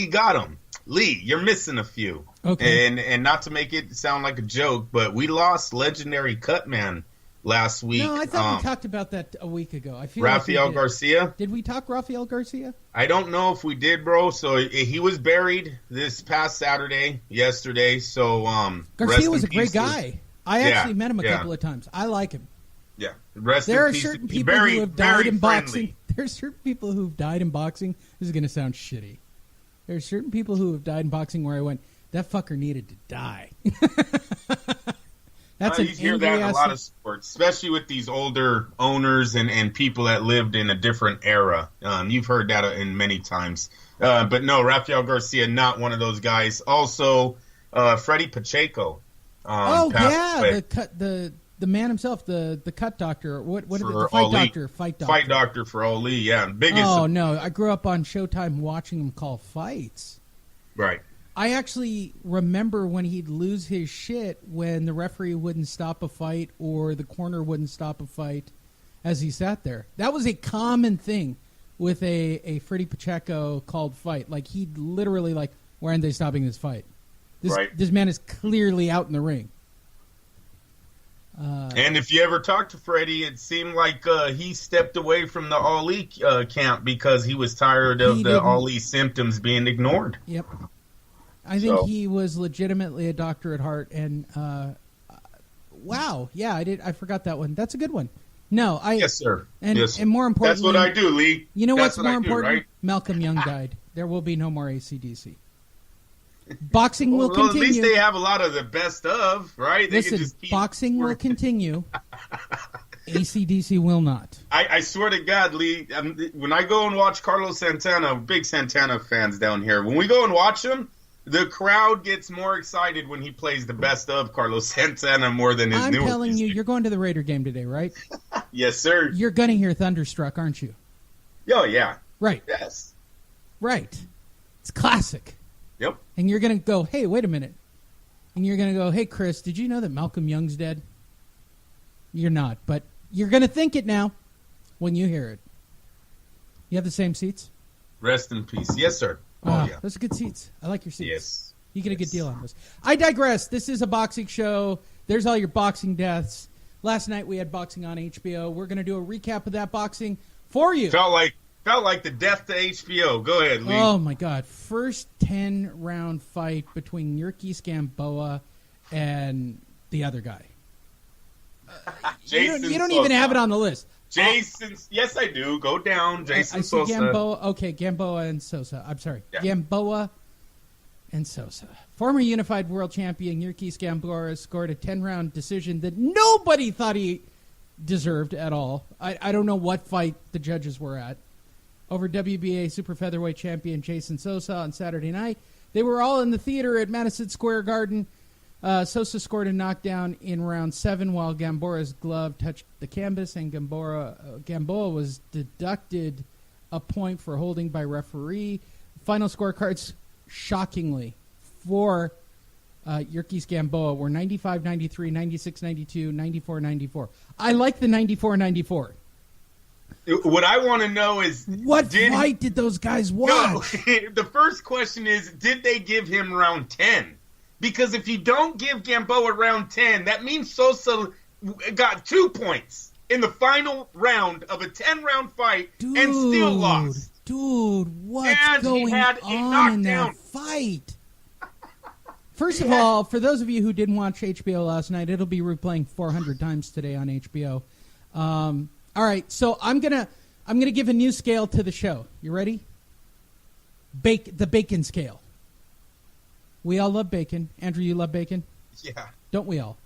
he got him. Lee, you're missing a few. Okay. And not to make it sound like a joke, but we lost legendary Cutman last week. No, I thought we talked about that a week ago. I feel Rafael like Garcia. Did we talk Rafael Garcia? I don't know if we did, bro. So he was buried this past yesterday. So Garcia was a great guy. I actually met him a couple of times. I like him. Yeah. There are certain people who have died in boxing. There's certain people who've died in boxing. This is going to sound shitty. There are certain people who have died in boxing where I went, that fucker needed to die. That's you hear that in a lot of sports, especially with these older owners and people that lived in a different era. You've heard that in many times. But no, Rafael Garcia, not one of those guys. Also, Freddie Pacheco. The man himself, the cut doctor. What is it? The fight doctor. Fight doctor for Ali, yeah. Biggest. Oh, no. I grew up on Showtime watching him call fights. Right. I actually remember when he'd lose his shit when the referee wouldn't stop a fight or the corner wouldn't stop a fight as he sat there. That was a common thing with a Freddie Pacheco called fight. Like, he'd literally, like, why aren't they stopping this fight? This man is clearly out in the ring. And if you ever talked to Freddie, it seemed like he stepped away from the Ali camp because he was tired of the Ali symptoms being ignored. Yep. I think he was legitimately a doctor at heart. And, wow. Yeah, I forgot that one. That's a good one. Yes, sir. And more importantly. That's what I do, Lee. You know what's more important? Right? Malcolm Young died. There will be no more AC/DC. Boxing will continue. At least they have a lot of the best of, right? Listen, boxing will continue. AC/DC will not. I swear to God, Lee, when I go and watch Carlos Santana, big Santana fans down here, when we go and watch him, the crowd gets more excited when he plays the best of Carlos Santana more than his newer. I'm telling you, you're going to the Raider game today, right? Yes, sir. You're going to hear Thunderstruck, aren't you? Oh, yeah. Right. Yes. Right. It's classic. Yep. And you're going to go, hey, wait a minute. And you're going to go, hey, Chris, did you know that Malcolm Young's dead? You're not, but you're going to think it now when you hear it. You have the same seats? Rest in peace. Yes, sir. Oh, yeah. Those are good seats. I like your seats. Yes. You get a good deal on those. I digress. This is a boxing show. There's all your boxing deaths. Last night we had boxing on HBO. We're going to do a recap of that boxing for you. Felt like the death to HBO. Go ahead, Lee. Oh, my God. First 10-round fight between Yuriorkis Gamboa and the other guy. Jason you don't Sosa. even have it on the list. Jason, yes, I do. Go down, Jason I see Sosa. Gamboa. Okay, Gamboa and Sosa. I'm sorry. Yeah. Gamboa and Sosa. Former unified world champion Yuriorkis Gamboa scored a 10-round decision that nobody thought he deserved at all. I don't know what fight the judges were at. Over WBA super featherweight champion Jason Sosa on Saturday night. They were all in the theater at Madison Square Garden. Sosa scored a knockdown in round 7 while Gamboa's glove touched the canvas, and Gamboa was deducted a point for holding by referee. Final scorecards, shockingly, for Yuriorkis Gamboa were 95-93, 96-92, 94-94. I like the 94-94. What I want to know is... What fight did those guys watch? No, the first question is, did they give him round 10? Because if you don't give Gamboa round 10, that means Sosa got 2 points in the final round of a 10-round fight and still lost. Dude, what's going on in that fight? First of all, for those of you who didn't watch HBO last night, it'll be replaying 400 times today on HBO. All right, so I'm gonna give a new scale to the show. You ready? The bacon scale. We all love bacon. Andrew, you love bacon? Yeah. Don't we all?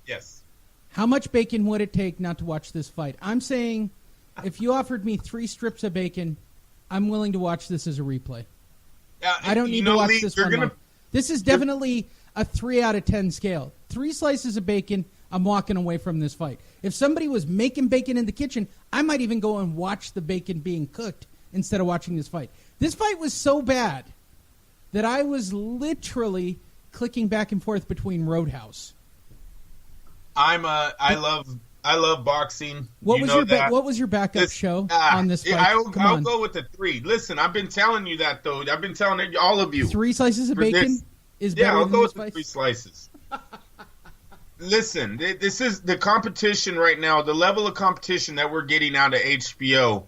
Yes. How much bacon would it take not to watch this fight? I'm saying if you offered me 3 strips of bacon, I'm willing to watch this as a replay. I don't need to watch Lee, this one. This is definitely a 3 out of 10 scale. 3 slices of bacon, I'm walking away from this fight. If somebody was making bacon in the kitchen, I might even go and watch the bacon being cooked instead of watching this fight. This fight was so bad that I was literally clicking back and forth between Roadhouse. I I love boxing. What You was know your that. what was your backup show on this fight? I'll Come on. go with the 3. Listen, I've been telling you that, though. I've been telling all of you. 3 slices of For bacon this- is better I'll than go this with the fight? 3 slices. Listen, this is the competition right now. The level of competition that we're getting out of HBO.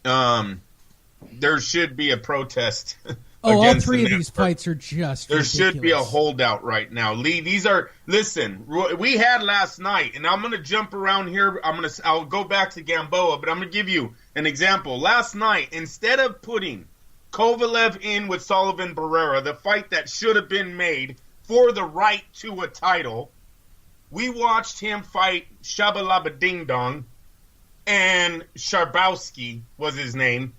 There should be a protest. All against 3 the of these network. fights are just There ridiculous. should be a holdout right now, Lee. Listen. We had last night, and I'm gonna jump around here. I'll go back to Gamboa, but I'm gonna give you an example. Last night, instead of putting Kovalev in with Sullivan Barrera, the fight that should have been made for the right to a title, we watched him fight Shabalaba Ding Dong, and Sharbowski was his name.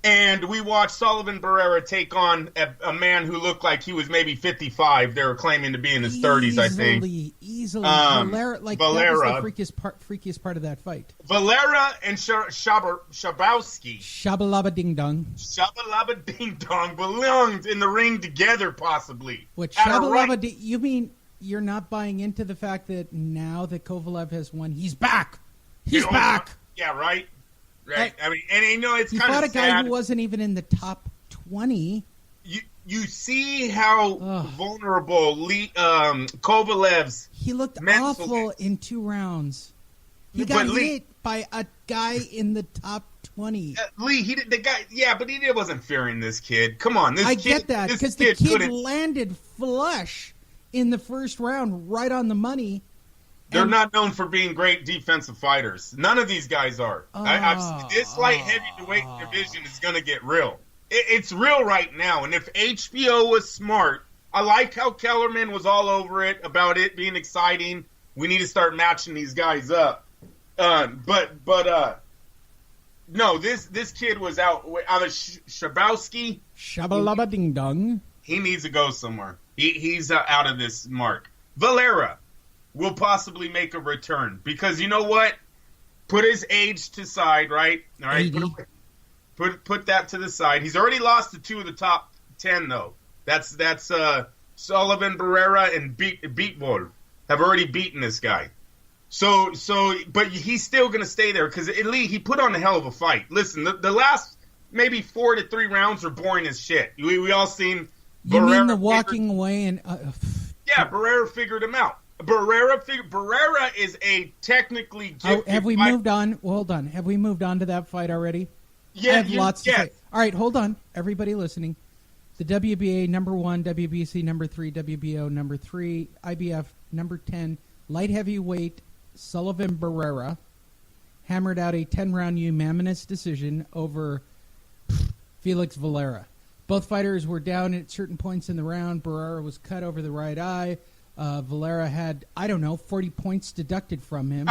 And we watched Sullivan Barrera take on a man who looked like he was maybe 55. They were claiming to be in his 30s, I think. Easily. Valera, that was the freakiest part of that fight. Valera and Shabowski. Shabalaba Ding Dong. Shabalaba Ding Dong belonged in the ring together, possibly. What, Shabalaba you mean you're not buying into the fact that now that Kovalev has won, he's back? He's back! Yeah, right? Right. I mean, and you know, it's kind of sad. He fought a guy who wasn't even in the top 20. You see how vulnerable Kovalev's. He looked mental awful in 2 rounds. He got hit by a guy in the top 20. Lee, but he wasn't fearing this kid. Come on, I get that because the kid landed flush in the first round, right on the money. They're not known for being great defensive fighters. None of these guys are. This light heavyweight division is going to get real. It's real right now. And if HBO was smart, I like how Kellerman was all over it about it being exciting. We need to start matching these guys up. No, this kid was out of Shabowski. Shabalaba Ding Dong. He needs to go somewhere. He's out of this mark. Valera will possibly make a return because you know what? Put his age to side, right? All right, put that to the side. He's already lost to 2 of the top 10 though. That's Sullivan Barrera and Beatwolf have already beaten this guy. So, but he's still gonna stay there because he put on a hell of a fight. Listen, the last maybe 4 to 3 rounds were boring as shit. We all seen. You mean the walking away and? Yeah, Barrera figured him out. Barrera is a technically gifted have we moved on? Well, hold on. Have we moved on to that fight already? Yeah, I have lots to say. All right, hold on. Everybody listening. The WBA number 1, WBC number 3, WBO number 3, IBF number 10, light heavyweight Sullivan Barrera hammered out a 10-round unanimous decision over Felix Valera. Both fighters were down at certain points in the round. Barrera was cut over the right eye. Valera had, 40 points deducted from him.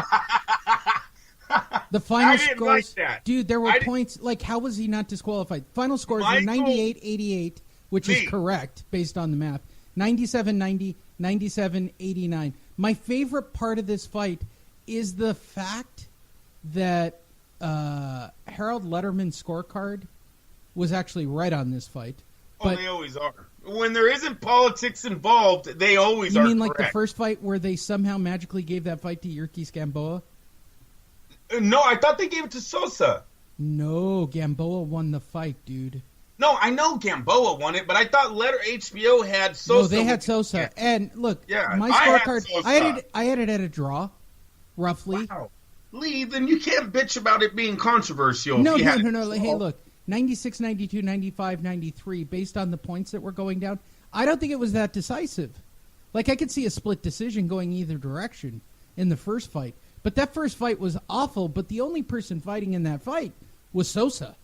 The final scores, dude, there were points. Like, how was he not disqualified? Final scores were 98-88, which is correct based on the math. 97-90, 97-89. My favorite part of this fight is the fact that Harold Letterman's scorecard was actually right on this fight. But they always are. When there isn't politics involved, they always are. You mean like correct. the first fight where they somehow magically gave that fight to Yuriorkis Gamboa? No, I thought they gave it to Sosa. No, Gamboa won the fight, dude. No, I know Gamboa won it, but I thought HBO had Sosa. No, they had Sosa. Yeah. And look, my scorecard, I had it at a draw, roughly. Wow. Lee, then you can't bitch about it being controversial. No. Hey, look, 96, 92, 95, 93, based on the points that were going down, I don't think it was that decisive. Like, I could see a split decision going either direction in the first fight. But that first fight was awful, but the only person fighting in that fight was Sosa.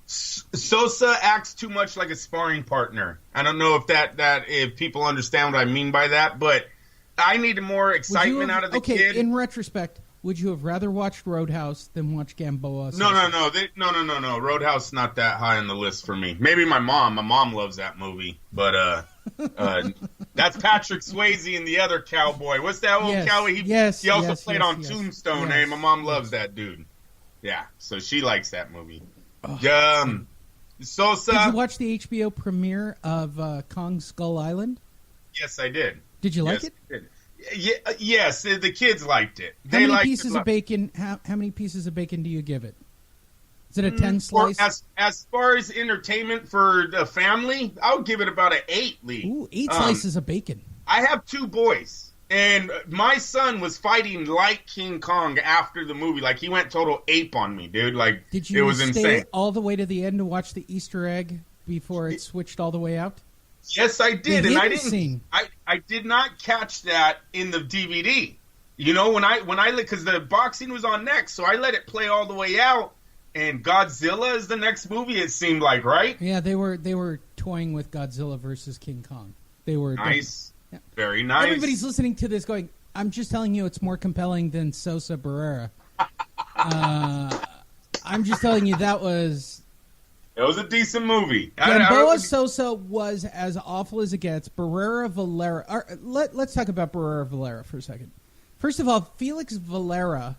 Sosa acts too much like a sparring partner. I don't know if people understand what I mean by that, but I needed more excitement out of the kid. Okay, in retrospect, would you have rather watched Roadhouse than watch Gamboa? No. Roadhouse is not that high on the list for me. Maybe my mom. My mom loves that movie, but that's Patrick Swayze and the other cowboy. What's that old cowboy? He also played on Tombstone. Hey, my mom loves that dude. Yeah, so she likes that movie. Sosa. Did you watch the HBO premiere of Kong Skull Island? Yes, I did. Did you like it? I did. Yes, the kids liked it. How many pieces of bacon? How many pieces of bacon do you give it? Is it a 10 slice? As far as entertainment for the family, I would give it about an 8, Lee. Ooh, 8 slices of bacon. I have 2 boys, and my son was fighting like King Kong after the movie. Like, he went total ape on me, dude. Like, did you it was stay insane. All the way to the end to watch the Easter egg before it switched all the way out? Yes, I did, and I didn't. Scene. I did not catch that in the DVD. You know, when I because the boxing was on next, so I let it play all the way out. And Godzilla is the next movie. It seemed like, right? Yeah, they were toying with Godzilla versus King Kong. They were nice, very nice. Everybody's listening to this, going, "I'm just telling you, it's more compelling than Sosa Barrera." I'm just telling you that was. It was a decent movie. Gamboa Sosa was as awful as it gets. Barrera Valera. Let's talk about Barrera Valera for a second. First of all, Felix Valera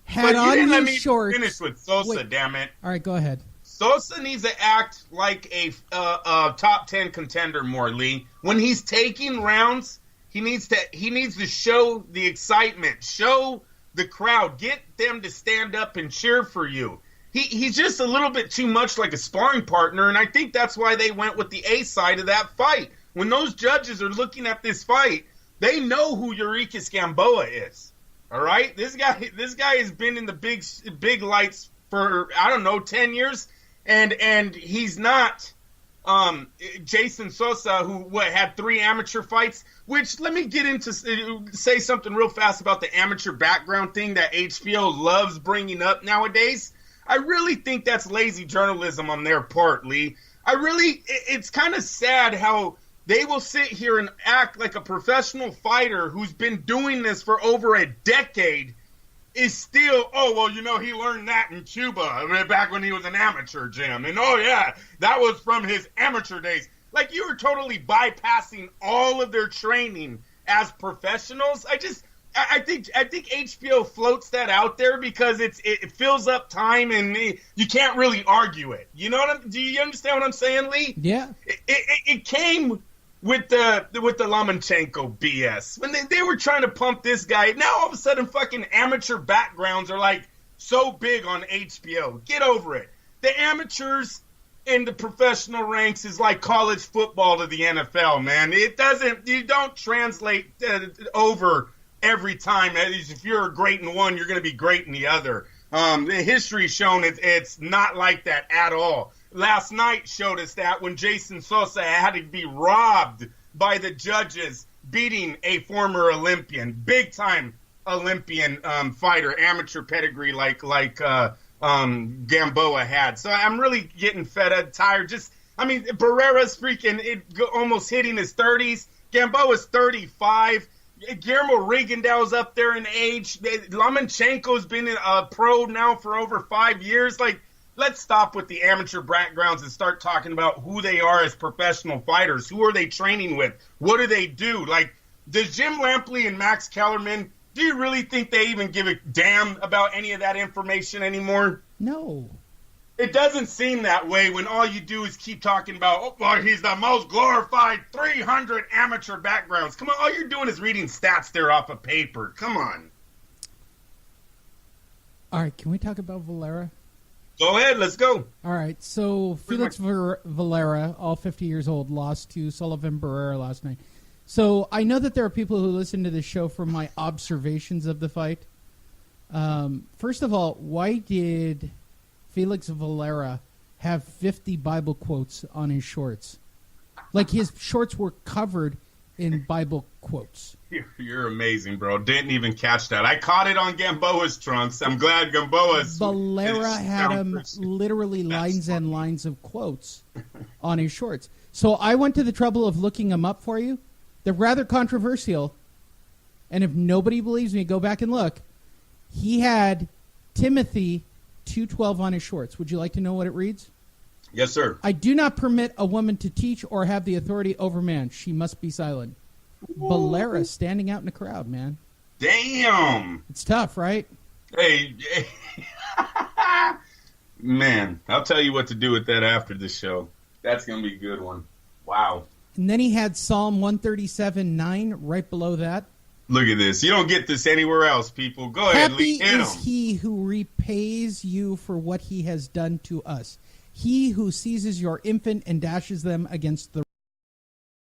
had on his shorts. Finish with Sosa, wait. Damn it! All right, go ahead. Sosa needs to act like a top 10 contender more, Lee. When he's taking rounds, he needs to show the excitement, show the crowd, get them to stand up and cheer for you. He's just a little bit too much like a sparring partner, and I think that's why they went with the A side of that fight. When those judges are looking at this fight, they know who Yuriorkis Gamboa is. All right, this guy has been in the big lights for 10 years, and he's not Jason Sosa, who had 3 amateur fights. Which, let me get into say something real fast about the amateur background thing that HBO loves bringing up nowadays. I really think that's lazy journalism on their part, Lee. It's kind of sad how they will sit here and act like a professional fighter who's been doing this for over a decade is still, he learned that in Cuba back when he was an amateur, Jim. And, that was from his amateur days. Like, you were totally bypassing all of their training as professionals. I think HBO floats that out there because it fills up time and you can't really argue it. You know do you understand what I'm saying, Lee? Yeah. It came with the Lomachenko BS when they were trying to pump this guy. Now all of a sudden, fucking amateur backgrounds are like so big on HBO. Get over it. The amateurs in the professional ranks is like college football to the NFL, man. You don't translate over every time. If you're great in one, you're going to be great in the other. The history's shown it's not like that at all. Last night showed us that when Jason Sosa had to be robbed by the judges beating a former Olympian, big-time Olympian fighter, amateur pedigree like Gamboa had. So I'm really getting fed up, tired. Barrera's almost hitting his 30s. Gamboa's 35. Guillermo Rigondeaux's up there in age. Lomachenko's been a pro now for over 5 years. Like, let's stop with the amateur backgrounds and start talking about who they are as professional fighters. Who are they training with? What do they do? Like, does Jim Lampley and Max Kellerman, do you really think they even give a damn about any of that information anymore? No. It doesn't seem that way when all you do is keep talking about, he's the most glorified 300 amateur backgrounds. Come on, all you're doing is reading stats there off of paper. Come on. All right, can we talk about Valera? Go ahead, let's go. All right, so Felix Valera, all 50 years old, lost to Sullivan Barrera last night. So I know that there are people who listen to this show from my observations of the fight. First of all, why did Felix Valera have 50 Bible quotes on his shorts? Like, his shorts were covered in Bible quotes. You're amazing, bro. Didn't even catch that. I caught it on Gamboa's trunks. I'm glad Gamboa's... Valera had him literally lines and lines of quotes on his shorts. So I went to the trouble of looking them up for you. They're rather controversial. And if nobody believes me, go back and look. He had Timothy 2:12 on his shorts. Would you like to know what it reads? Yes, sir. I do not permit a woman to teach or have the authority over man. She must be silent. Valera standing out in the crowd, man. Damn. It's tough, right? Hey. Man, I'll tell you what to do with that after the show. That's going to be a good one. Wow. And then he had Psalm 137:9 right below that. Look at this. You don't get this anywhere else, people. Go ahead, Happy hit him. is he who repays you for what he has done to us. He who seizes your infant and dashes them against the